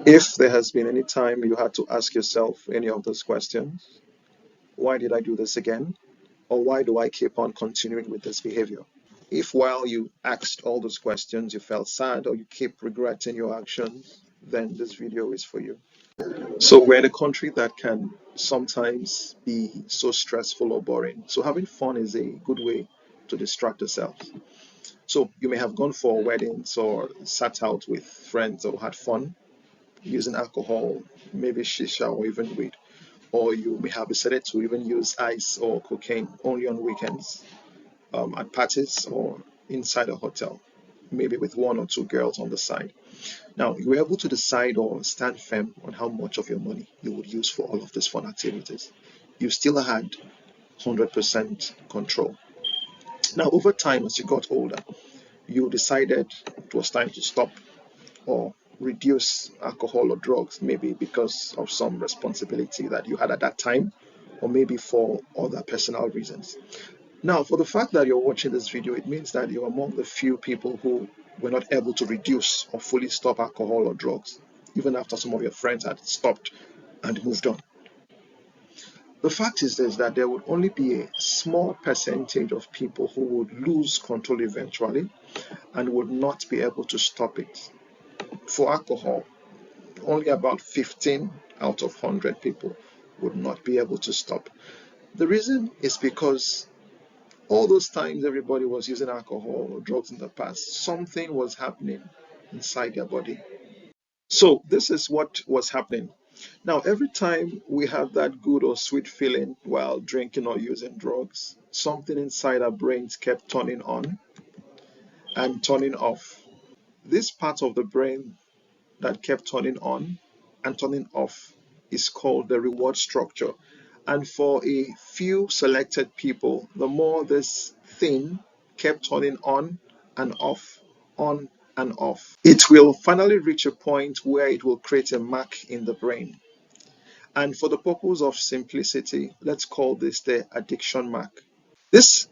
If there has been any time you had to ask yourself any of those questions, why did I do this again? Or why do I keep on continuing with this behavior? If while you asked all those questions you felt sad or you keep regretting your actions, then this video is for you. So we're in a country that can sometimes be so stressful or boring. So having fun is a good way to distract yourself. So you may have gone for weddings or sat out with friends or had fun using alcohol, maybe shisha or even weed. Or you may have decided to even use ice or cocaine only on weekends, at parties or inside a hotel, maybe with one or two girls on the side. Now, you were able to decide or stand firm on how much of your money you would use for all of these fun activities. You still had 100% control. Now, over time, as you got older, you decided it was time to stop or reduce alcohol or drugs, maybe because of some responsibility that you had at that time, or maybe for other personal reasons. Now, for the fact that you're watching this video, it means that you're among the few people who were not able to reduce or fully stop alcohol or drugs, even after some of your friends had stopped and moved on. The fact is this, that there would only be a small percentage of people who would lose control eventually and would not be able to stop it. For alcohol, only about 15 out of 100 people would not be able to stop. The reason is because all those times everybody was using alcohol or drugs in the past, something was happening inside their body. So this is what was happening. Now, every time we had that good or sweet feeling while drinking or using drugs, something inside our brains kept turning on and turning off. This part of the brain that kept turning on and turning off is called the reward structure. And for a few selected people, the more this thing kept turning on and off, it will finally reach a point where it will create a mark in the brain. And for the purpose of simplicity, let's call this the addiction mark. This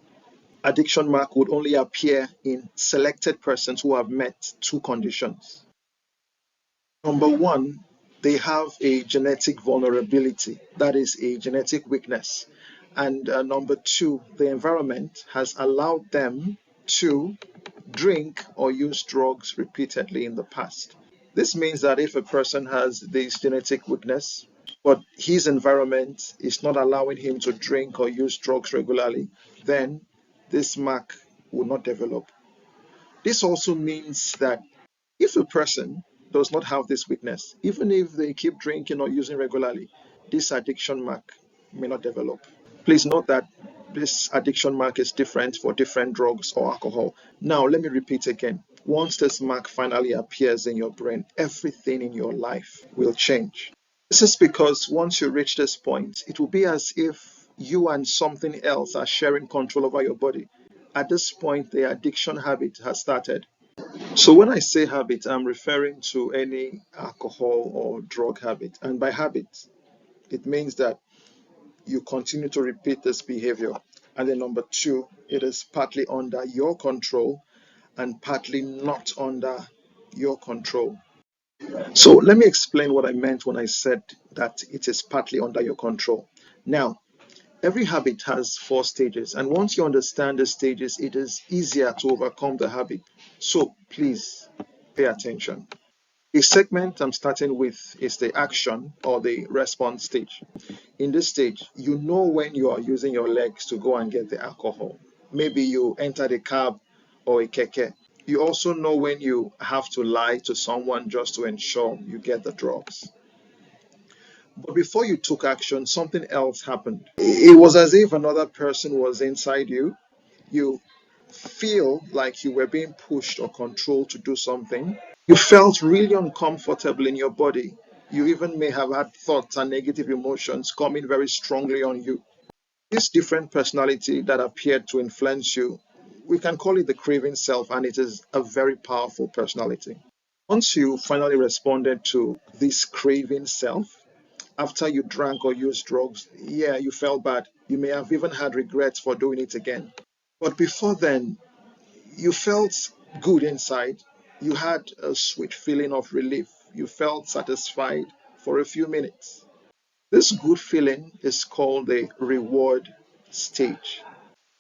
addiction mark would only appear in selected persons who have met two conditions. Number one, they have a genetic vulnerability, that is, a genetic weakness. And number two, the environment has allowed them to drink or use drugs repeatedly in the past. This means that if a person has this genetic weakness, but his environment is not allowing him to drink or use drugs regularly, then this mark will not develop. This also means that if a person does not have this weakness, even if they keep drinking or using regularly, this addiction mark may not develop. Please note that this addiction mark is different for different drugs or alcohol. Now, let me repeat again. Once this mark finally appears in your brain, everything in your life will change. This is because once you reach this point, it will be as if you and something else are sharing control over your body. At this point, the addiction habit has started. So when I say habit, I'm referring to any alcohol or drug habit. And by habit, it means that you continue to repeat this behavior. And then number two, it is partly under your control and partly not under your control. So let me explain what I meant when I said that it is partly under your control. Now, every habit has four stages, and once you understand the stages, it is easier to overcome the habit. So please pay attention. A segment I'm starting with is the action or the response stage. In this stage, you know when you are using your legs to go and get the alcohol. Maybe you entered a cab or a keke. You also know when you have to lie to someone just to ensure you get the drugs. But before you took action, something else happened. It was as if another person was inside you. You feel like you were being pushed or controlled to do something. You felt really uncomfortable in your body. You even may have had thoughts and negative emotions coming very strongly on you. This different personality that appeared to influence you, we can call it the craving self, and it is a very powerful personality. Once you finally responded to this craving self, after you drank or used drugs, yeah, you felt bad. You may have even had regrets for doing it again. But before then, you felt good inside. You had a sweet feeling of relief. You felt satisfied for a few minutes. This good feeling is called the reward stage.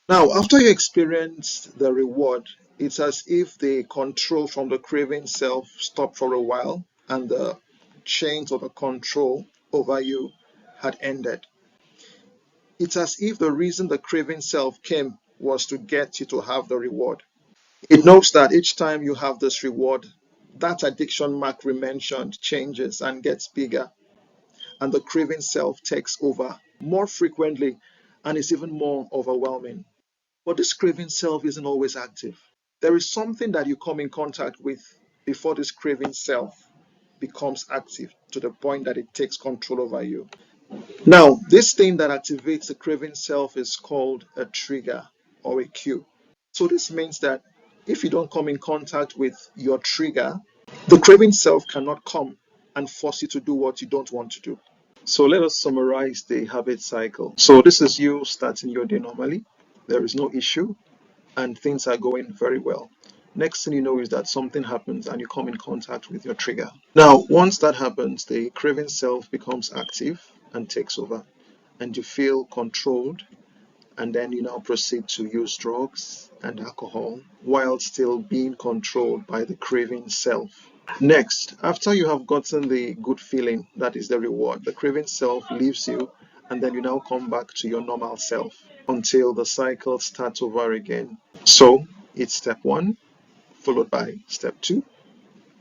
Now, after you experienced the reward, it's as if the control from the craving self stopped for a while and the chains of the control over you had ended. It's as if the reason the craving self came was to get you to have the reward. It knows that each time you have this reward, that addiction mark we mentioned changes and gets bigger, and the craving self takes over more frequently and is even more overwhelming. But this craving self isn't always active. There is something that you come in contact with before this craving self becomes active to the point that it takes control over you. Now, this thing that activates the craving self is called a trigger or a cue. So this means that if you don't come in contact with your trigger, the craving self cannot come and force you to do what you don't want to do. So let us summarize the habit cycle. So this is you starting your day normally. There is no issue and things are going very well. Next thing you know is that something happens and you come in contact with your trigger. Now, once that happens, the craving self becomes active and takes over, and you feel controlled, and then you now proceed to use drugs and alcohol while still being controlled by the craving self. Next, after you have gotten the good feeling, that is the reward, the craving self leaves you, and then you now come back to your normal self until the cycle starts over again. So it's step one, followed by step two,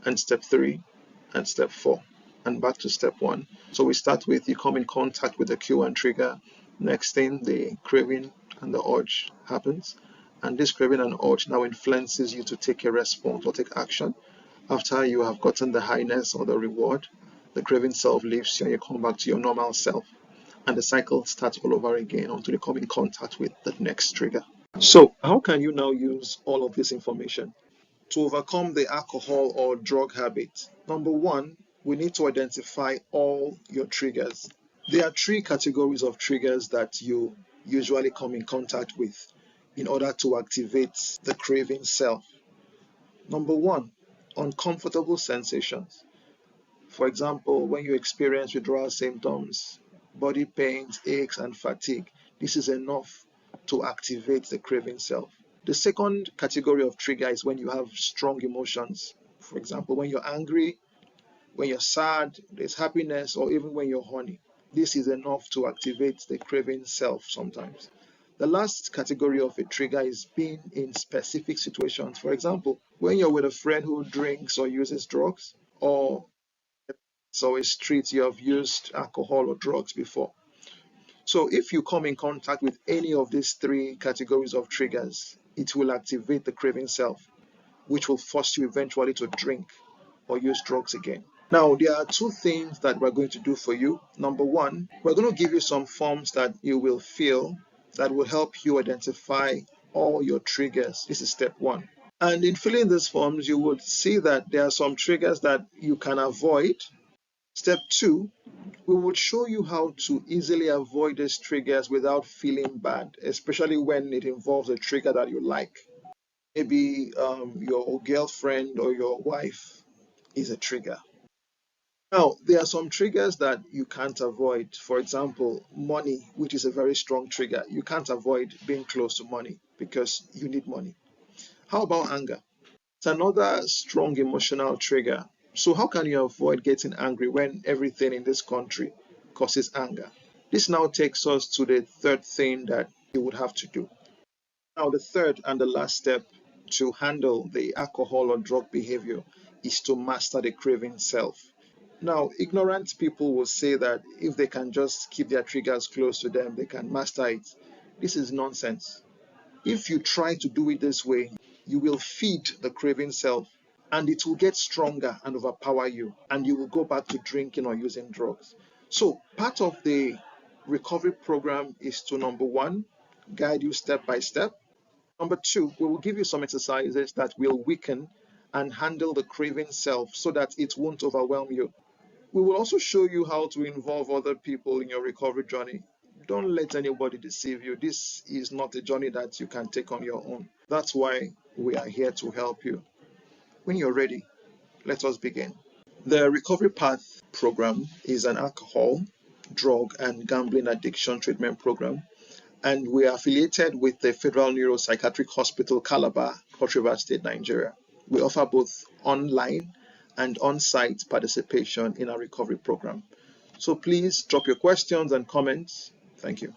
and step three, and step four, and back to step one. So we start with you come in contact with the cue and trigger. Next thing, the craving and the urge happens. And this craving and urge now influences you to take a response or take action. After you have gotten the highness or the reward, the craving self leaves you and you come back to your normal self. And the cycle starts all over again until you come in contact with the next trigger. So, how can you now use all of this information to overcome the alcohol or drug habit? Number one, we need to identify all your triggers. There are three categories of triggers that you usually come in contact with in order to activate the craving self. Number one, uncomfortable sensations. For example, when you experience withdrawal symptoms, body pains, aches, and fatigue, this is enough to activate the craving self. The second category of trigger is when you have strong emotions. For example, when you're angry, when you're sad, there's happiness, or even when you're horny. This is enough to activate the craving self sometimes. The last category of a trigger is being in specific situations. For example, when you're with a friend who drinks or uses drugs, or so a street you have used alcohol or drugs before. So if you come in contact with any of these three categories of triggers, it will activate the craving self, which will force you eventually to drink or use drugs again. Now, there are two things that we're going to do for you. Number one, we're going to give you some forms that you will fill that will help you identify all your triggers. This is step one. And in filling these forms, you would see that there are some triggers that you can avoid. Step two, we would show you how to easily avoid these triggers without feeling bad, especially when it involves a trigger that you like. Maybe your girlfriend or your wife is a trigger. Now, there are some triggers that you can't avoid. For example, money, which is a very strong trigger. You can't avoid being close to money because you need money. How about anger? It's another strong emotional trigger. So how can you avoid getting angry when everything in this country causes anger? This now takes us to the third thing that you would have to do. Now, the third and the last step to handle the alcohol or drug behavior is to master the craving self. Now, ignorant people will say that if they can just keep their triggers close to them, they can master it. This is nonsense. If you try to do it this way, you will feed the craving self and it will get stronger and overpower you, and you will go back to drinking or using drugs. So, part of the recovery program is to number one, guide you step by step. Number two, we will give you some exercises that will weaken and handle the craving self so that it won't overwhelm you. We will also show you how to involve other people in your recovery journey. Don't let anybody deceive you. This is not a journey that you can take on your own. That's why we are here to help you. When you're ready, let us begin. The Recovery Path program is an alcohol, drug, and gambling addiction treatment program, and we are affiliated with the Federal Neuropsychiatric Hospital, Calabar, Cross River State, Nigeria. We offer both online and on-site participation in our recovery program. So please drop your questions and comments. Thank you.